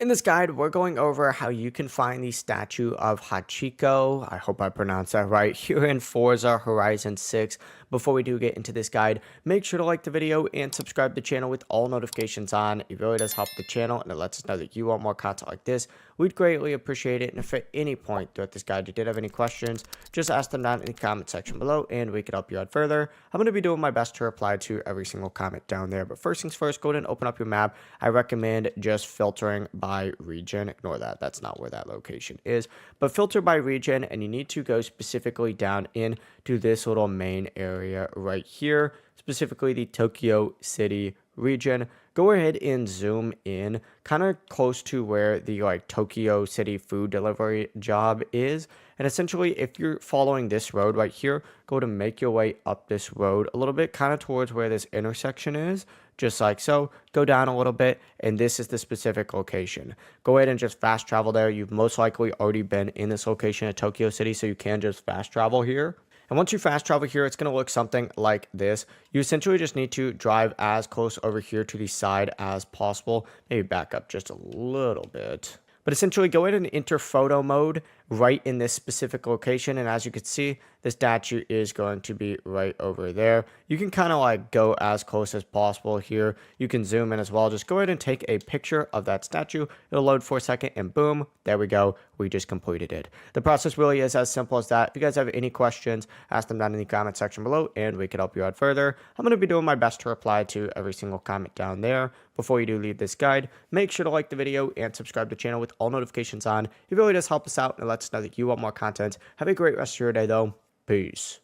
In this guide, we're going over how you can find the statue of Hachiko. I hope I pronounced that right, here in Forza Horizon 6. Before we do get into this guide, make sure to like the video and subscribe to the channel with all notifications on. It really does help the channel and it lets us know that you want more content like this. We'd greatly appreciate it. And if at any point throughout this guide you did have any questions, just ask them down in the comment section below and we could help you out further. I'm going to be doing my best to reply to every single comment down there. But first things first, go ahead and open up your map. I recommend just filtering by region. Ignore that. That's not where that location is. But filter by region, and you need to go specifically down into this little main area right here, specifically the Tokyo City region. Go ahead and zoom in kind of close to where the Tokyo City food delivery job is. And essentially, if you're following this road right here, go to make your way up this road a little bit, kind of towards where this intersection is, just like so. Go down a little bit, and this is the specific location. Go ahead and just fast travel there. You've most likely already been in this location at Tokyo City, so you can just fast travel here. And once you fast travel here, it's going to look something like this. You essentially just need to drive as close over here to the side as possible. Maybe back up just a little bit. But essentially, go ahead and enter photo mode right in this specific location. And as you can see, the statue is going to be right over there. You can kind of go as close as possible here. You can zoom in as well. Just go ahead and take a picture of that statue. It'll load for a second and boom, there we go. We just completed it. The process really is as simple as that. If you guys have any questions, ask them down in the comment section below and we can help you out further. I'm going to be doing my best to reply to every single comment down there. Before you do leave this guide, make sure to like the video and subscribe to the channel with all notifications on. It really does help us out and lets us know that you want more content. Have a great rest of your day though. Peace.